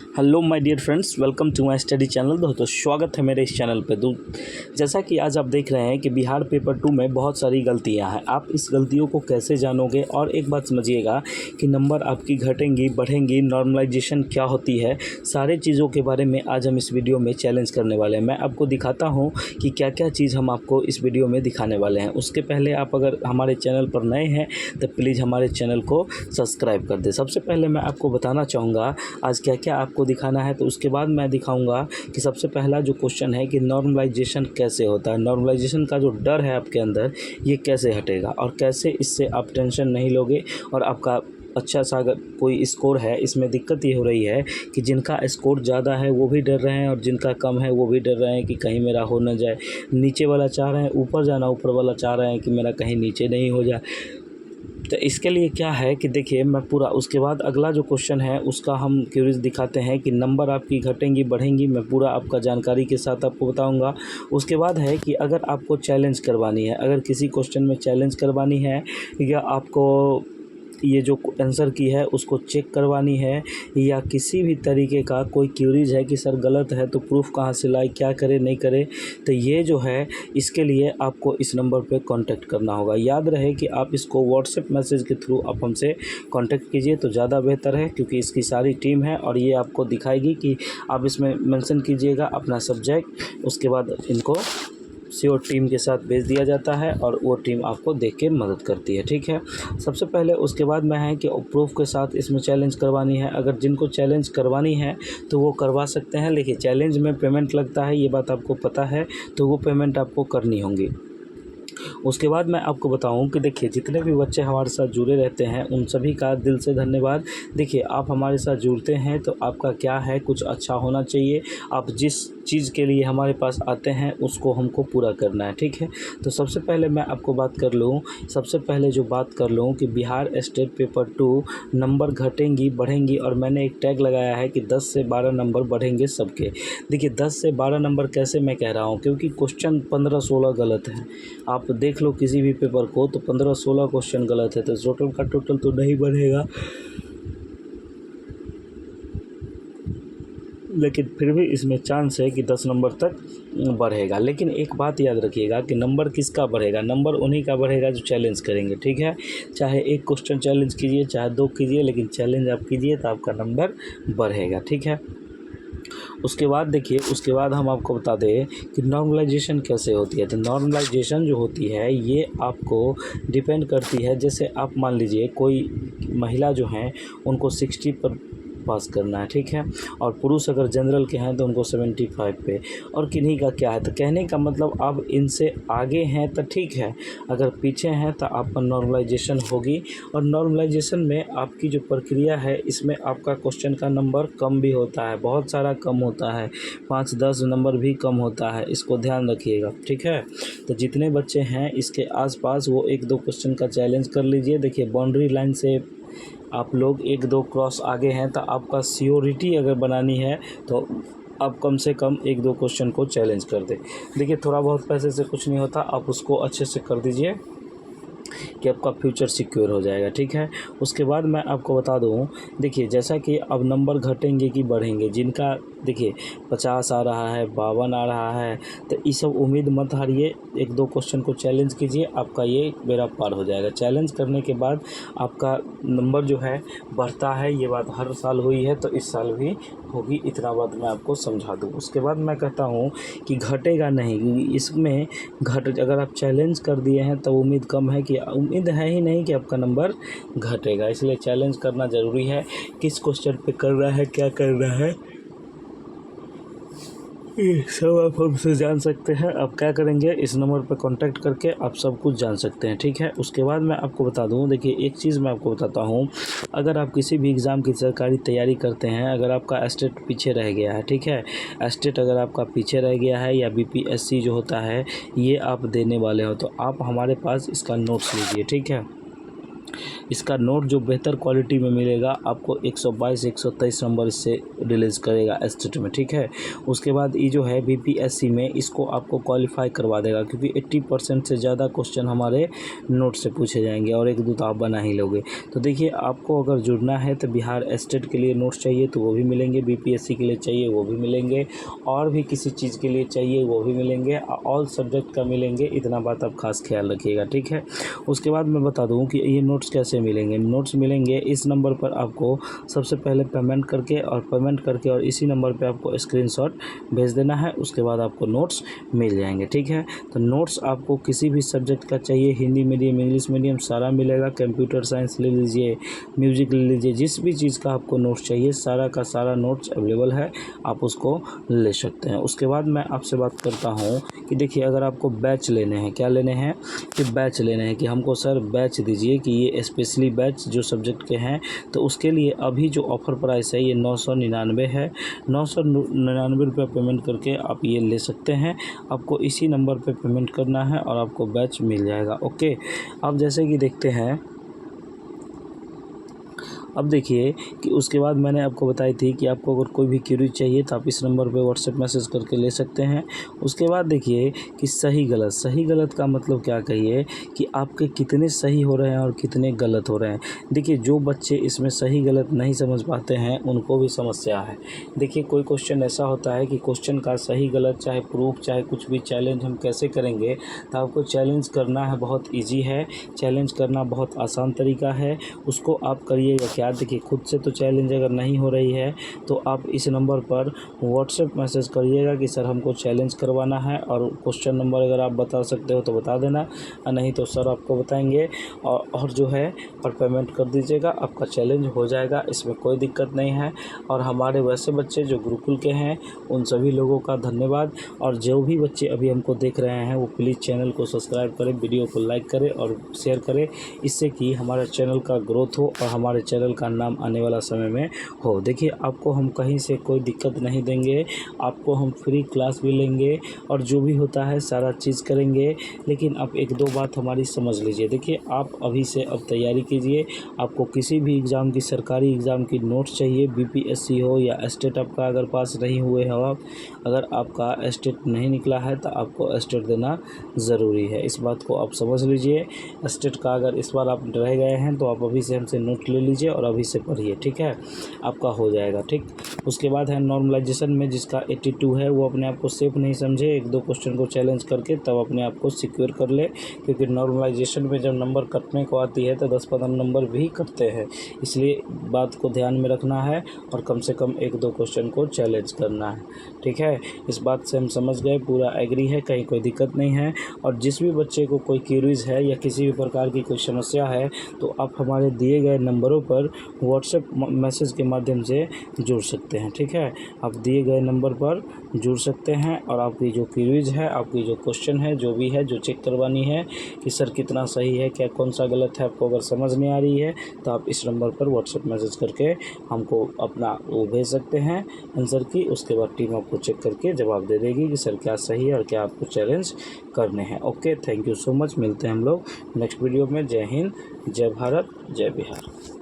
Hello my dear friends, welcome to my study channel. दोस्तों स्वागत है मेरे इस चैनल पे। जैसा कि आज आप देख रहे हैं कि बिहार पेपर 2 में बहुत सारी गलतियां हैं। आप इस गलतियों को कैसे जानोगे? और एक बात समझिएगा कि नंबर आपकी घटेंगी, बढ़ेंगी, नॉर्मलाइजेशन क्या होती है, सारे चीज़ों के बारे में आज हम इस वीडियो में चैलेंज करने वाले हैं। मैं आपको दिखाता हूँ कि क्या क्या चीज़ हम आपको इस वीडियो में दिखाने वाले हैं। उसके पहले आप अगर हमारे चैनल पर नए हैं तो प्लीज़ हमारे चैनल को सब्सक्राइब कर दें। सबसे पहले मैं आपको बताना चाहूँगा आज क्या क्या आपको दिखाना है, तो उसके बाद मैं दिखाऊंगा कि सबसे पहला जो क्वेश्चन है कि नॉर्मलाइजेशन कैसे होता है। नॉर्मलाइजेशन का जो डर है आपके अंदर, ये कैसे हटेगा और कैसे इससे आप टेंशन नहीं लोगे और आपका अच्छा सा अगर कोई स्कोर है। इसमें दिक्कत ये हो रही है कि जिनका स्कोर ज़्यादा है वो भी डर रहे हैं और जिनका कम है वो भी डर रहे हैं कि कहीं मेरा हो न जाए। नीचे वाला चाह रहे हैं ऊपर जाना, ऊपर वाला चाह रहे हैं कि मेरा कहीं नीचे नहीं हो जाए। तो इसके लिए क्या है कि देखिए मैं पूरा, उसके बाद अगला जो क्वेश्चन है उसका हम क्यूरीज दिखाते हैं कि नंबर आपकी घटेंगी, बढ़ेंगी। मैं पूरा आपका जानकारी के साथ आपको बताऊंगा। उसके बाद है कि अगर आपको चैलेंज करवानी है, अगर किसी क्वेश्चन में चैलेंज करवानी है या आपको ये जो आंसर की है उसको चेक करवानी है या किसी भी तरीके का कोई क्यूरीज है कि सर गलत है तो प्रूफ कहाँ से लाए, क्या करे नहीं करे, तो ये जो है इसके लिए आपको इस नंबर पे कांटेक्ट करना होगा। याद रहे कि आप इसको व्हाट्सएप मैसेज के थ्रू आप हमसे कांटेक्ट कीजिए तो ज़्यादा बेहतर है, क्योंकि इसकी सारी टीम है और ये आपको दिखाएगी कि आप इसमें मेंशन कीजिएगा अपना सब्जेक्ट। उसके बाद इनको श्योर टीम के साथ भेज दिया जाता है और वो टीम आपको देख के मदद करती है। ठीक है, सबसे पहले उसके बाद में है कि प्रूफ के साथ इसमें चैलेंज करवानी है। अगर जिनको चैलेंज करवानी है तो वो करवा सकते हैं, लेकिन चैलेंज में पेमेंट लगता है, ये बात आपको पता है, तो वो पेमेंट आपको करनी होगी। उसके बाद मैं आपको बताऊं कि देखिए जितने भी बच्चे हमारे साथ जुड़े रहते हैं उन सभी का दिल से धन्यवाद। देखिए आप हमारे साथ जुड़ते हैं तो आपका क्या है, कुछ अच्छा होना चाहिए। आप जिस चीज़ के लिए हमारे पास आते हैं उसको हमको पूरा करना है। ठीक है, तो सबसे पहले मैं आपको बात कर लूँ, सबसे पहले जो बात कर लूँ कि बिहार स्टेट पेपर 2 नंबर घटेंगी, बढ़ेंगी, और मैंने एक टैग लगाया है कि 10 से 12 नंबर बढ़ेंगे सबके। देखिए 10 से 12 नंबर कैसे मैं कह रहा हूँ, क्योंकि क्वेश्चन 15-16 गलत है। आप देख लो किसी भी पेपर को तो 15-16 क्वेश्चन गलत है, तो टोटल का टोटल तो नहीं बढ़ेगा, लेकिन फिर भी इसमें चांस है कि 10 नंबर तक बढ़ेगा। लेकिन एक बात याद रखिएगा कि नंबर किसका बढ़ेगा, नंबर उन्हीं का बढ़ेगा जो चैलेंज करेंगे। ठीक है, चाहे एक क्वेश्चन चैलेंज कीजिए चाहे 2 कीजिए, लेकिन चैलेंज आप कीजिए तो आपका नंबर बढ़ेगा। ठीक है, उसके बाद देखिए, उसके बाद हम आपको बता दें कि नॉर्मलाइजेशन कैसे होती है। तो नॉर्मलाइजेशन जो होती है ये आपको डिपेंड करती है, जैसे आप मान लीजिए कोई महिला जो हैं उनको 60 पर पास करना है। ठीक है, और पुरुष अगर जनरल के हैं तो उनको 75 पे, और किन्हीं का क्या है, तो कहने का मतलब आप इनसे आगे हैं तो ठीक है, अगर पीछे हैं तो आपका नॉर्मलाइजेशन होगी। और नॉर्मलाइजेशन में आपकी जो प्रक्रिया है इसमें आपका क्वेश्चन का नंबर कम भी होता है, बहुत सारा कम होता है, 5-10 नंबर भी कम होता है, इसको ध्यान रखिएगा। ठीक है, तो जितने बच्चे हैं इसके आसपास वो 1-2 क्वेश्चन का चैलेंज कर लीजिए। देखिए बाउंड्री लाइन से आप लोग 1-2 क्रॉस आगे हैं तो आपका सियोरिटी अगर बनानी है तो आप कम से कम 1-2 क्वेश्चन को चैलेंज कर दें। देखिए थोड़ा बहुत पैसे से कुछ नहीं होता, आप उसको अच्छे से कर दीजिए कि आपका फ्यूचर सिक्योर हो जाएगा। ठीक है, उसके बाद मैं आपको बता दूं, देखिए जैसा कि अब नंबर घटेंगे कि बढ़ेंगे, जिनका देखिए 50 आ रहा है, 52 आ रहा है, तो ये सब उम्मीद मत हारिए, 1-2 क्वेश्चन को चैलेंज कीजिए, आपका ये बेड़ा पार हो जाएगा। चैलेंज करने के बाद आपका नंबर जो है बढ़ता है, ये बात हर साल हुई है तो इस साल भी होगी, इतना बात मैं आपको समझा दूँ। उसके बाद मैं कहता हूँ कि घटेगा नहीं, क्योंकि इसमें अगर आप चैलेंज कर दिए हैं तो उम्मीद कम है, कि उम्मीद है ही नहीं कि आपका नंबर घटेगा, इसलिए चैलेंज करना ज़रूरी है। किस क्वेश्चन पे करना है, क्या करना है, ये सब आप हमसे जान सकते हैं। आप क्या करेंगे, इस नंबर पर कांटेक्ट करके आप सब कुछ जान सकते हैं। ठीक है, उसके बाद मैं आपको बता दूं, देखिए एक चीज़ मैं आपको बताता हूं, अगर आप किसी भी एग्ज़ाम की सरकारी तैयारी करते हैं, अगर आपका स्टेट पीछे रह गया है, ठीक है, स्टेट अगर आपका पीछे रह गया है या BPSC जो होता है ये आप देने वाले हो, तो आप हमारे पास इसका नोट्स लीजिए। ठीक है, इसका नोट जो बेहतर क्वालिटी में मिलेगा आपको 122 123 नंबर इससे रिलीज़ करेगा एस्टेट में, ठीक है। उसके बाद ये जो है बीपीएससी में इसको आपको क्वालिफाई करवा देगा, क्योंकि 80% से ज़्यादा क्वेश्चन हमारे नोट से पूछे जाएंगे और एक दो तो आप बना ही लोगे। तो देखिए, आपको अगर जुड़ना है तो बिहार एस्टेट के लिए नोट्स चाहिए तो वो भी मिलेंगे, बीपीएससी के लिए चाहिए वो भी मिलेंगे, और भी किसी चीज़ के लिए चाहिए वो भी मिलेंगे, ऑल सब्जेक्ट का मिलेंगे। इतना बात आप खास ख्याल रखिएगा, ठीक है। उसके बाद मैं बता दूं कि ये नोट्स कैसे मिलेंगे। नोट्स मिलेंगे इस नंबर पर आपको सबसे पहले पेमेंट करके और इसी नंबर पे आपको स्क्रीनशॉट भेज देना है। उसके बाद आपको नोट्स मिल जाएंगे, ठीक है। तो नोट्स आपको किसी भी सब्जेक्ट का चाहिए, हिंदी मीडियम, इंग्लिश मीडियम, सारा मिलेगा। कंप्यूटर साइंस ले लीजिए, म्यूजिक ले लीजिए, जिस भी चीज़ का आपको नोट्स चाहिए सारा का सारा नोट्स अवेलेबल है, आप उसको ले सकते हैं। उसके बाद मैं आपसे बात करता हूँ कि देखिए, अगर आपको बैच लेने हैं, क्या लेने हैं कि बैच लेने हैं कि हमको सर बैच दीजिए कि ये स्पेशली बैच जो सब्जेक्ट के हैं, तो उसके लिए अभी जो ऑफ़र प्राइस है ये 999 है। 999 रुपये पेमेंट करके आप ये ले सकते हैं। आपको इसी नंबर पे पेमेंट करना है और आपको बैच मिल जाएगा, ओके। अब जैसे कि देखते हैं, अब देखिए कि उसके बाद मैंने आपको बताई थी कि आपको अगर कोई भी क्वेरी चाहिए तो आप इस नंबर पे व्हाट्सएप मैसेज करके ले सकते हैं। उसके बाद देखिए कि सही गलत का मतलब क्या कहिए कि आपके कितने सही हो रहे हैं और कितने गलत हो रहे हैं। देखिए, जो बच्चे इसमें सही गलत नहीं समझ पाते हैं उनको भी समस्या है। देखिए, कोई क्वेश्चन ऐसा होता है कि क्वेश्चन का सही गलत चाहे प्रूफ चाहे कुछ भी चैलेंज हम कैसे करेंगे, तो आपको चैलेंज करना है, बहुत ईजी है। चैलेंज करना बहुत आसान तरीका है, उसको आप करिएगा। क्या देखिए, खुद से तो चैलेंज अगर नहीं हो रही है तो आप इस नंबर पर व्हाट्सएप मैसेज करिएगा कि सर हमको चैलेंज करवाना है, और क्वेश्चन नंबर अगर आप बता सकते हो तो बता देना, नहीं तो सर आपको बताएंगे और जो है और पेमेंट कर दीजिएगा, आपका चैलेंज हो जाएगा, इसमें कोई दिक्कत नहीं है। और हमारे वैसे बच्चे जो गुरुकुल के हैं उन सभी लोगों का धन्यवाद। और जो भी बच्चे अभी हमको देख रहे हैं वो प्लीज़ चैनल को सब्सक्राइब करें, वीडियो को लाइक करें और शेयर करें, इससे कि हमारे चैनल का ग्रोथ हो और हमारे चैनल का नाम आने वाला समय में हो। देखिए, आपको हम कहीं से कोई दिक्कत नहीं देंगे, आपको हम फ्री क्लास भी लेंगे और जो भी होता है सारा चीज़ करेंगे। लेकिन आप एक दो बात हमारी समझ लीजिए। देखिए, आप अभी से अब तैयारी कीजिए। आपको किसी भी एग्ज़ाम की, सरकारी एग्ज़ाम की नोट्स चाहिए, बीपीएससी हो या एस्टेट आपका अगर पास नहीं हुए हो आप, अगर आपका एस्टेट नहीं निकला है तो आपको एस्टेट देना ज़रूरी है। इस बात को आप समझ लीजिए। एस्टेट का अगर इस बार आप रह गए हैं तो आप अभी से हमसे नोट ले लीजिए और अभी से पढ़िए, ठीक है, आपका हो जाएगा, ठीक। उसके बाद है नॉर्मलाइजेशन में, जिसका 82 है वो अपने आप को सेफ नहीं समझे, एक दो क्वेश्चन को चैलेंज करके तब अपने आप को सिक्योर कर ले, क्योंकि नॉर्मलाइजेशन में जब नंबर कटने को आती है तो 10-15 नंबर भी कटते हैं। इसलिए बात को ध्यान में रखना है और कम से कम एक दो क्वेश्चन को चैलेंज करना है, ठीक है। इस बात से हम समझ गए, पूरा एग्री है, कहीं कोई दिक्कत नहीं है। और जिस भी बच्चे को कोई क्वेरीज है या किसी भी प्रकार की कोई समस्या है तो आप हमारे दिए गए नंबरों पर व्हाट्सएप मैसेज के माध्यम से जुड़ सकते हैं, ठीक है। आप दिए गए नंबर पर जुड़ सकते हैं और आपकी जो क्वेरीज है, आपकी जो क्वेश्चन है, जो भी है, जो चेक करवानी है कि सर कितना सही है, क्या कौन सा गलत है, आपको अगर समझ नहीं आ रही है तो आप इस नंबर पर व्हाट्सएप मैसेज करके हमको अपना वो भेज सकते हैं आंसर की। उसके बाद टीम आपको चेक करके जवाब दे देगी कि सर क्या सही है और क्या आपको चैलेंज करने हैं। Okay, thank you so much. मिलते हैं हम लोग नेक्स्ट वीडियो में। जय हिंद, जय भारत, जय बिहार।